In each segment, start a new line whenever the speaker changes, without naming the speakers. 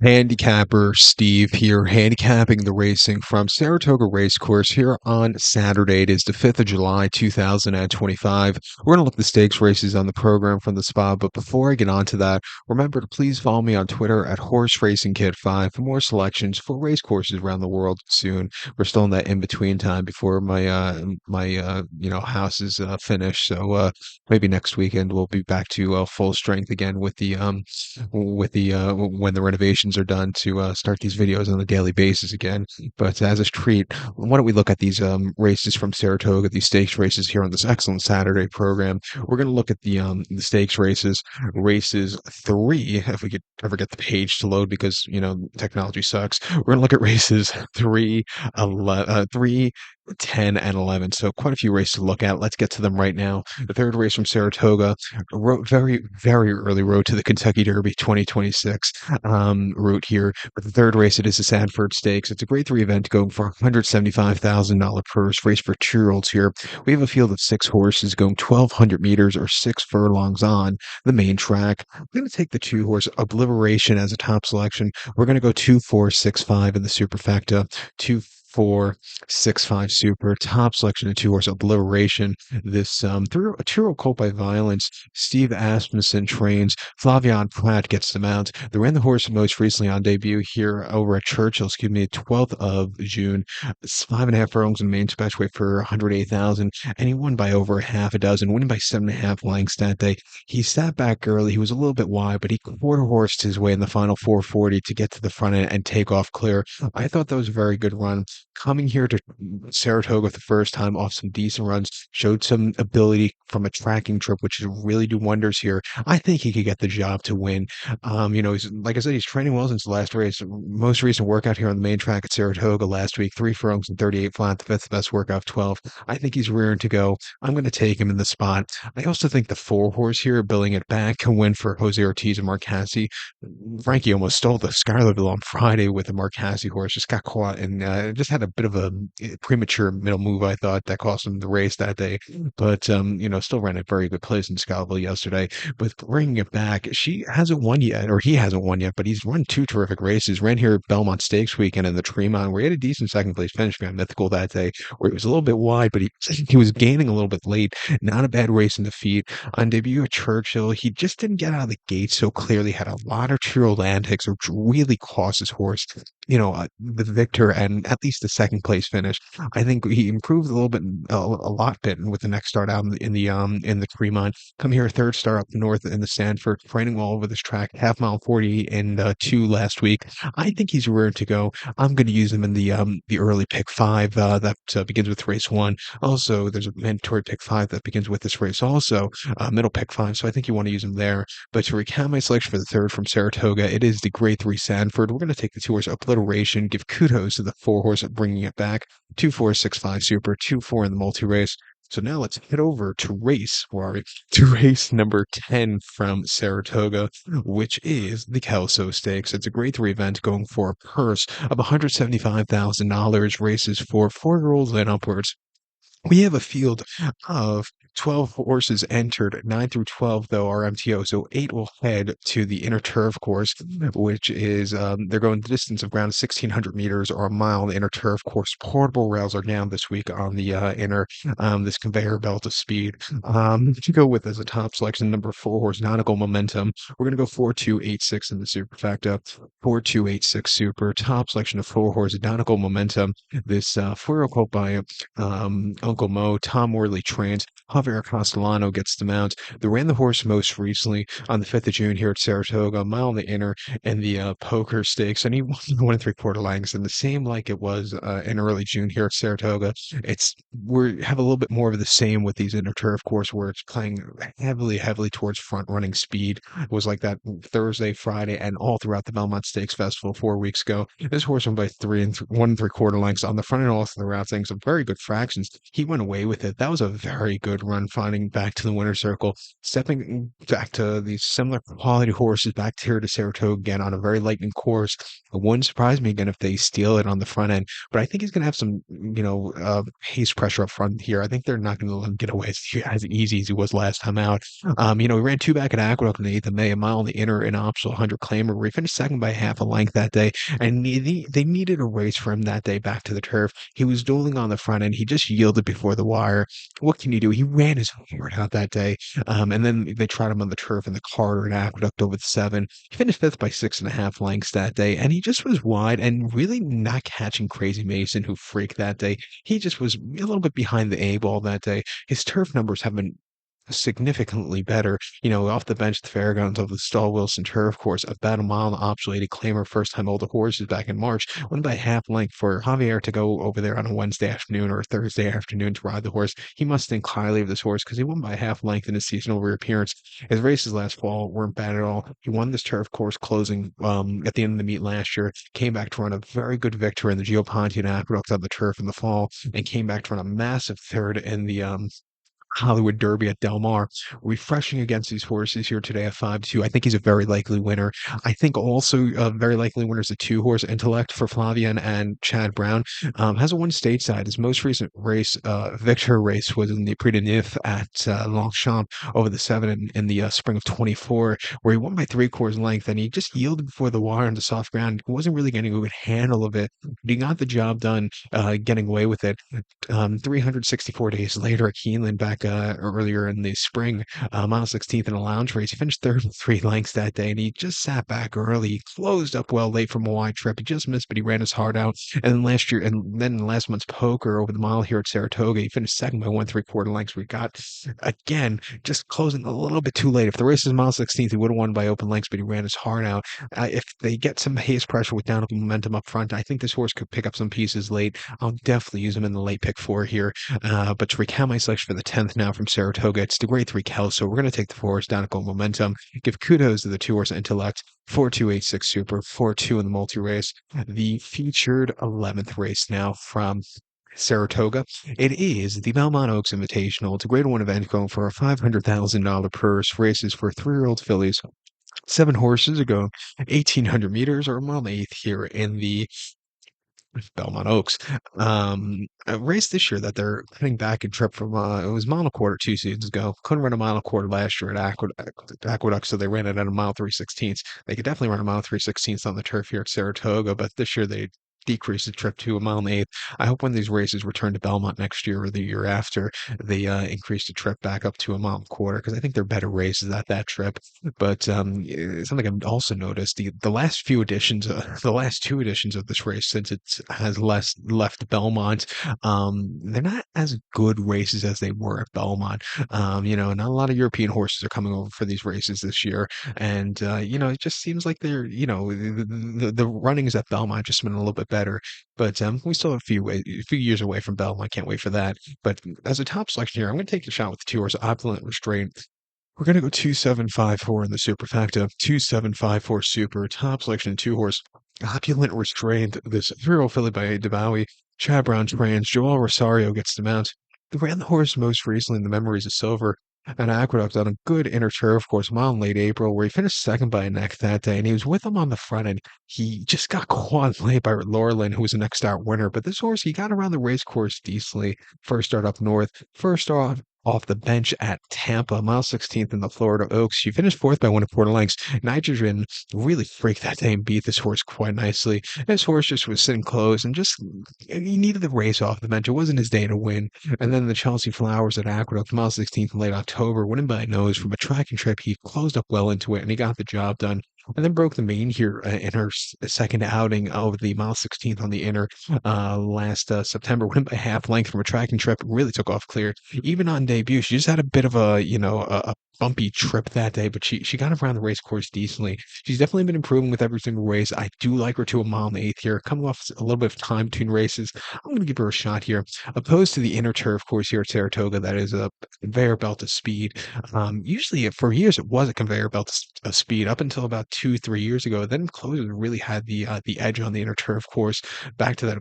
Handicapper Steve here, handicapping the racing from Saratoga Racecourse here on Saturday. It is the 5th of July, 2025. We're going to look at the stakes races on the program from the spot, but before I get on to that, remember to please follow me on Twitter at Horse Racing Kid 5 for more selections for race courses around the world soon. We're still in that in-between time before my house is finished, so maybe next weekend we'll be back to full strength again with the when the renovations are done to start these videos on a daily basis again. But as a treat, why don't we look at these races from Saratoga, these stakes races here on this excellent Saturday program? We're going to look at the stakes races, races three, if we could ever get the page to load because technology sucks. We're going to look at races 3, 10, and 11. So quite a few races to look at. Let's get to them right now. The third race from Saratoga, very, very early road to the Kentucky Derby 2026 route here. But the third race, it is the Sanford Stakes. It's a grade three event going for $175,000 purse, race for 2-year-olds here. We have a field of 6 horses going 1,200 meters or 6 furlongs on the main track. I'm going to take the 2 horse Obliteration as a top selection. We're going to go 2, 4, 6, 5 in the superfecta, 2, 4, 6, 5 super, top selection of 2 horse Obliteration. This through a 2-year-old colt by Violence, Steve Asmussen trains. Flavian Pratt gets the mount. They ran the horse most recently on debut here over at Churchill, 12th of June. It's 5.5 furlongs in the main stretch weight for 108,000, and he won by over a half a dozen, winning by 7.5 lengths that day. He sat back early. He was a little bit wide, but he quarter-horsed his way in the final 440 to get to the front end and take off clear. I thought that was a very good run. Coming here to Saratoga the first time off some decent runs, showed some ability from a tracking trip, which is really do wonders here. I think he could get the job to win. He's like I said, he's training well since the last race. Most recent workout here on the main track at Saratoga last week, 3 furlongs and 38 flat, the fifth best workout of 12. I think he's rearing to go. I'm going to take him in the spot. I also think the 4 horse here, billing it back, can win for Jose Ortiz and Marcassi. Frankie almost stole the Schuylerville on Friday with the Marcassi horse, just got caught and just had a bit of a premature middle move, I thought, that cost him the race that day. But, still ran a very good place in Schuylerville yesterday. But bringing it back, she hasn't won yet, or he hasn't won yet, but he's run 2 terrific races. Ran here at Belmont Stakes weekend in the Tremont, where he had a decent second place finish behind Mythical that day, where he was a little bit wide, but he was gaining a little bit late. Not a bad race in defeat. On debut at Churchill, he just didn't get out of the gate so clearly, had a lot of 2-year-old antics, which really cost his horse, the victor and at least the second place finish. I think he improved a little bit, a lot bit with the next start out in the Fremont. Come here, third start up north in the Sanford, training all over this track, half mile 40 and 2 last week. I think he's ready to go. I'm going to use him in the early pick 5 that begins with race 1. Also, there's a mandatory pick 5 that begins with this race. Also, middle pick 5. So I think you want to use him there. But to recap my selection for the third from Saratoga, it is the grade 3 Sanford. We're going to take the 2 horse Obliteration, give kudos to the 4 horse bringing it back. 2, 4, 6, 5 super, 2, 4 in the multi-race. So now let's head over to race number 10 from Saratoga, which is the Kelso Stakes. It's a grade 3 event going for a purse of $175,000, races for 4-year-olds and upwards. We have a field of 12 horses entered, 9 through 12, though, are MTO. So 8 will head to the inner turf course, which is, they're going the distance of ground 1,600 meters or a mile on the inner turf course. Portable rails are down this week on the this conveyor belt of speed. To go with as a top selection, number 4 horse, Nautical Momentum. We're going to go 4, 2, 8, 6 in the superfecta, 4, 2, 8, 6 super, top selection of 4 horse, Nautical Momentum. This 4-year-old colt by Uncle Mo, Tom Worley trains. Javier Castellano gets the mount. They ran the horse most recently on the 5th of June here at Saratoga, a mile in the inner and the Poker Stakes, and he won 1 3/4 lengths. And the same like it was in early June here at Saratoga. We have a little bit more of the same with these inner turf course where it's playing heavily towards front running speed. It was like that Thursday, Friday, and all throughout the Belmont Stakes Festival 4 weeks ago. This horse won by 1 3/4 lengths on the front and all throughout things. Some very good fractions. He went away with it. That was a very good run. run, finding back to the winner's circle, stepping back to these similar quality horses back here to Saratoga again on a very lightning course. It wouldn't surprise me again if they steal it on the front end, but I think he's going to have some, pace pressure up front here. I think they're not going to let him get away as easy as he was last time out. He ran two back at Aqueduct on the 8th of May, a mile on the inner and optional 100 claimer, where he finished second by half a length that day. And they needed a race for him that day back to the turf. He was dueling on the front end. He just yielded before the wire. What can you do? He ran his heart out that day. And then they tried him on the turf in the Carter and Aqueduct over the 7. He finished fifth by 6.5 lengths that day. And he just was wide and really not catching Crazy Mason, who freaked that day. He just was a little bit behind the 8 ball that day. His turf numbers have been significantly better, off the bench at the Fairgrounds of the Stall Wilson Turf Course, about a mile on the optionally claimer first time older horses back in March, won by half length. For Javier to go over there on a Wednesday afternoon or a Thursday afternoon to ride the horse, he must think highly of this horse because he won by half length in his seasonal reappearance. His races last fall weren't bad at all. He won this turf course closing at the end of the meet last year, came back to run a very good victory in the Geoponte and Aqueduct on the turf in the fall, and came back to run a massive third in the Hollywood Derby at Del Mar, refreshing against these horses here today at 5-2. I think he's a very likely winner. I think also a very likely winner is a 2-horse Intellect for Flavian and Chad Brown. Hasn't won stateside. His most recent race, victory race, was in the Prix de Neuf at Longchamp over the 7 in the spring of 24, where he won by 3/4 length, and he just yielded before the wire on the soft ground. He wasn't really getting a good handle of it, but he got the job done, getting away with it. 364 days later at Keeneland back earlier in the spring, mile 16th in a lounge race. He finished third with 3 lengths that day, and he just sat back early. He closed up well late from a wide trip. He just missed, but he ran his heart out. And then in last month's poker over the mile here at Saratoga, he finished second by 1/3 lengths. We got, again, just closing a little bit too late. If the race is mile 16th, he would have won by open lengths, but he ran his heart out. If they get some haze pressure with downhill momentum up front, I think this horse could pick up some pieces late. I'll definitely use him in the late pick 4 here. But to recount my selection for the 10th now from Saratoga, it's the grade 3 Kelso. We're going to take the 4-horse downhill momentum. Give kudos to the 2-horse Intellect. 4-2-8-6 Super, 4-2 in the multi-race. The featured 11th race now from Saratoga. It is the Belmont Oaks Invitational. It's a grade 1 event going for a $500,000 purse. Races for 3-year-old fillies. 7 horses ago, 1,800 meters or a mile and 1/8 here in the Belmont Oaks. A race this year that they're cutting back a trip from, it was mile and a quarter 2 seasons ago. Couldn't run a mile and a quarter last year at Aqueduct, so they ran it at a mile 3/16. They could definitely run a mile 3/16 on the turf here at Saratoga, but this year they decreased the trip to a mile and 1/8. I hope when these races return to Belmont next year or the year after, they increase the trip back up to a mile and a quarter because I think they're better races at that trip. But something I've also noticed the last few editions, the last 2 editions of this race since it has left Belmont, they're not as good races as they were at Belmont. Not a lot of European horses are coming over for these races this year, and it just seems like they're the runnings at Belmont just been a little bit better. But we still have a few years away from Belmont. Can't wait for that. But as a top selection here, I'm going to take a shot with the 2-horse Opulent Restraint. We're going to go 2-7-5-4 in the superfecta. 2-7-5-4 super. Top selection 2-horse Opulent Restraint. This 3-year-old filly by DeBowie. Chad Brown trains. Joel Rosario gets the mount. They ran the horse most recently in the Memories of Silver at Aqueduct on a good inner turf course, mile in late April, where he finished second by a neck that day, and he was with him on the front end. He just got caught late by Laurelin, who was a next start winner. But this horse, he got around the race course decently. First start up north, first off the bench at Tampa, mile 16th in the Florida Oaks. She finished fourth by 1/4 lengths. Nitrogen really freaked that day and beat this horse quite nicely. This horse just was sitting close and just he needed the race off the bench. It wasn't his day to win. And then the Chelsea Flowers at Aqueduct, mile 16th in late October, winning by a nose from a tracking trip. He closed up well into it and he got the job done. And then broke the main here in her second outing over the mile 16th on the inner last September. Went by half length from a tracking trip. Really took off clear. Even on debut, she just had a bit of a bumpy trip that day, but she got around the race course decently. She's definitely been improving with every single race. I do like her to a mile and 1/8 here. Coming off a little bit of time between races, I'm going to give her a shot here. Opposed to the inner turf course here at Saratoga, that is a conveyor belt of speed. Usually for years it was a conveyor belt of speed up until about 2, 3 years ago. Then closers really had the edge on the inner turf course, back to that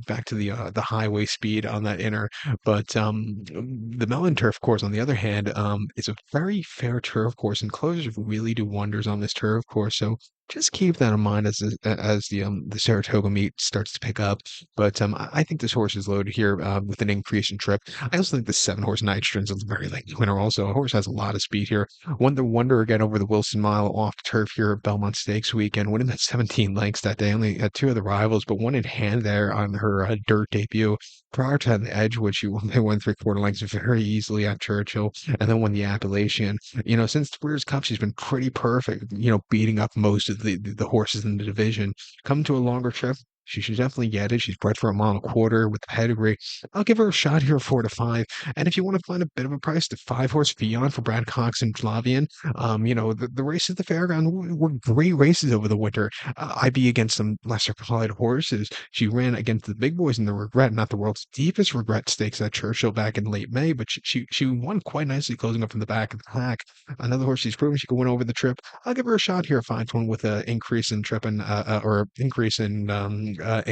back to the highway speed on that inner. But the Mellon turf course, on the other hand, is a very fair turf course, and closers really do wonders on this turf course. So just keep that in mind as the Saratoga meet starts to pick up. But I think this horse is loaded here with an increase in trip. I also think the 7 horse Nitrogen's a very likely winner. Also, a horse has a lot of speed here. Won the Wonder again over the Wilson Mile off turf here at Belmont Stakes weekend, winning that 17 lengths that day. Only had 2 of the rivals, but one in hand there on her dirt debut. Prior to the Edgewood, she won by 1 3/4 lengths very easily at Churchill, and then won the Appalachian. Since the Breeders' Cup, she's been pretty perfect. Beating up most of the horses in the division. Come to a longer trip, she should definitely get it. She's bred for 1.25 miles with the pedigree. I'll give her a shot here, 4 to 5. And if you want to find a bit of a price, the 5 horse Fion for Brad Cox and Flavian. The races at the fairground were great races over the winter. IB against some lesser quality horses. She ran against the big boys in the Regret, not the world's deepest Regret stakes at Churchill back in late May, but she won quite nicely, closing up from the back of the pack. Another horse she's proven she can win over the trip. I'll give her a shot here, 5 to 1 with an increase in trip and or increase in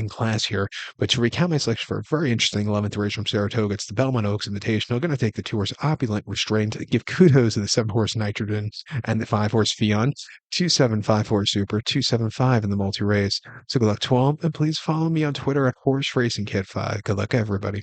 class here. But to recount my selection for a very interesting 11th race from Saratoga, it's the Belmont Oaks Invitational. Going to take the 2 horse Opulent Restraint, give kudos to the 7 horse Nitrogen and the 5 horse Fion. 2 7 5 4 Super, 2 7 5 in the multi race. So good luck to all, and please follow me on Twitter at Horse Racing Kid 5. Good luck, everybody.